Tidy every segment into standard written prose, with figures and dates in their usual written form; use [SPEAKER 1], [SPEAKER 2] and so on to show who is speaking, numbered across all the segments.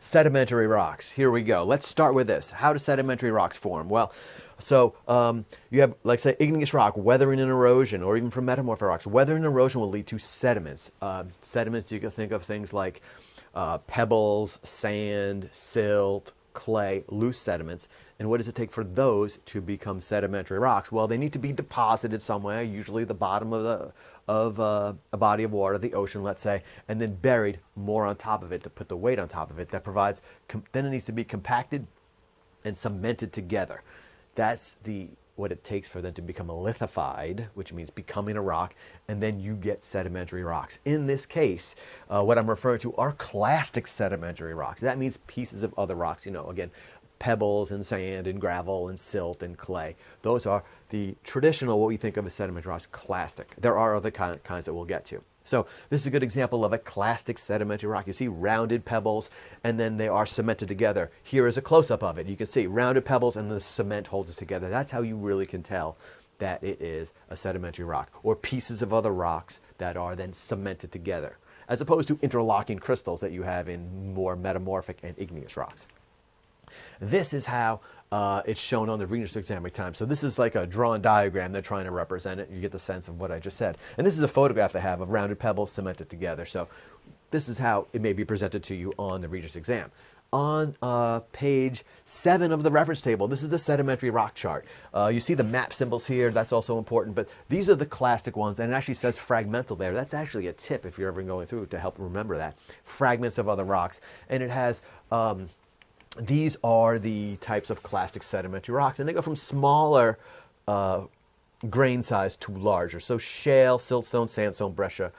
[SPEAKER 1] Sedimentary rocks. Here we go. Let's start with this. How do sedimentary rocks form? Well, you have, like, say, igneous rock, weathering and erosion, or even from metamorphic rocks. Weathering and erosion will lead to sediments. Sediments, you can think of things like pebbles, sand, silt, clay, loose sediments. And what does it take for those to become sedimentary rocks? Well, they need to be deposited somewhere, usually the bottom of a body of water, the ocean, let's say, and then buried more on top of it to put the weight on top of it. That provides, then it needs to be compacted and cemented together. That's what it takes for them to become lithified, which means becoming a rock, and then you get sedimentary rocks. In this case, what I'm referring to are clastic sedimentary rocks. That means pieces of other rocks, again, pebbles and sand and gravel and silt and clay. Those are the traditional, what we think of as sedimentary rocks, clastic. There are other kinds that we'll get to. So this is a good example of a clastic sedimentary rock. You see rounded pebbles, and then they are cemented together. Here is a close-up of it. You can see rounded pebbles, and the cement holds it together. That's how you really can tell that it is a sedimentary rock, or pieces of other rocks that are then cemented together, as opposed to interlocking crystals that you have in more metamorphic and igneous rocks. This is how it's shown on the Regents examining time. So this is like a drawn diagram. They're trying to represent it. You get the sense of what I just said. And this is a photograph they have of rounded pebbles cemented together. So this is how it may be presented to you on the Regents exam. On page 7 of the reference table, this is the sedimentary rock chart. You see the map symbols here. That's also important. But these are the clastic ones. And it actually says fragmental there. That's actually a tip if you're ever going through to help remember that. Fragments of other rocks. And it has... these are the types of clastic sedimentary rocks, and they go from smaller grain size to larger. So shale, siltstone, sandstone, breccia,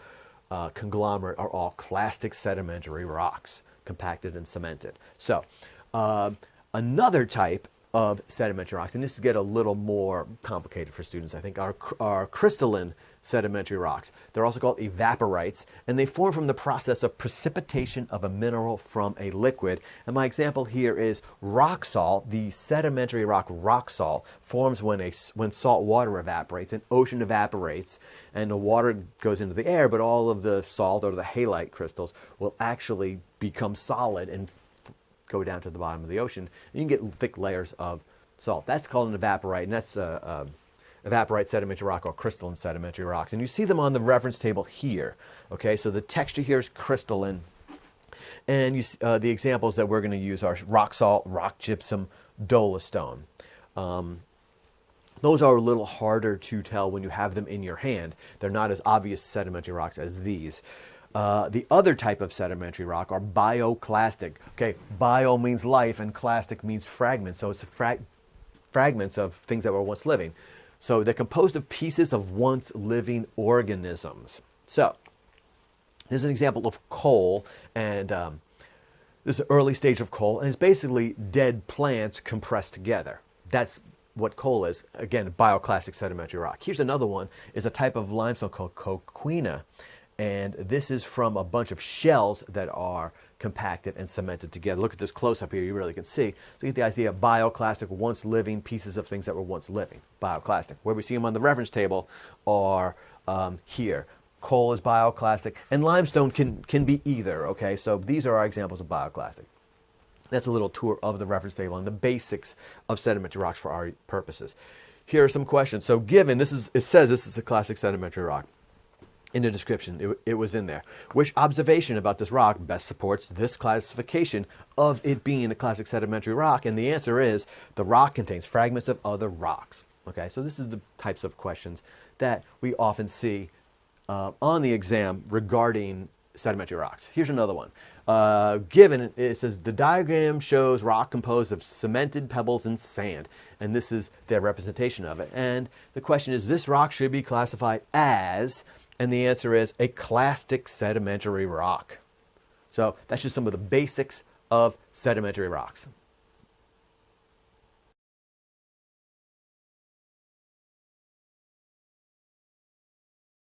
[SPEAKER 1] conglomerate are all clastic sedimentary rocks, compacted and cemented. So another type of sedimentary rocks, and this is get a little more complicated for students, I think, are crystalline sedimentary rocks. They're also called evaporites, and they form from the process of precipitation of a mineral from a liquid. And my example here is rock salt. The sedimentary rock salt forms when salt water evaporates, and ocean evaporates, and the water goes into the air, but all of the salt or the halite crystals will actually become solid and go down to the bottom of the ocean. And you can get thick layers of salt. That's called an evaporite, and that's evaporite sedimentary rock or crystalline sedimentary rocks. And you see them on the reference table here. Okay, so the texture here is crystalline. And the examples that we're going to use are rock salt, rock gypsum, dolostone. Those are a little harder to tell when you have them in your hand. They're not as obvious sedimentary rocks as these. The other type of sedimentary rock are bioclastic. Okay, bio means life and clastic means fragments. So it's fragments of things that were once living. So they're composed of pieces of once living organisms. So this is an example of coal, and this is an early stage of coal, and it's basically dead plants compressed together. That's what coal is. Again, bioclastic sedimentary rock. Here's another one, is a type of limestone called coquina. And this is from a bunch of shells that are compacted and cemented together. Look at this close-up here, you really can see. So you get the idea of bioclastic, once living, pieces of things that were once living, bioclastic. Where we see them on the reference table are here. Coal is bioclastic, and limestone can be either, okay? So these are our examples of bioclastic. That's a little tour of the reference table and the basics of sedimentary rocks for our purposes. Here are some questions. So given, it says this is a classic sedimentary rock. In the description, it was in there. Which observation about this rock best supports this classification of it being a classic sedimentary rock? And the answer is the rock contains fragments of other rocks. Okay, so this is the types of questions that we often see on the exam regarding sedimentary rocks. Here's another one. Given, it says the diagram shows rock composed of cemented pebbles and sand. And this is their representation of it. And the question is, this rock should be classified as... And the answer is a clastic sedimentary rock. So that's just some of the basics of sedimentary rocks.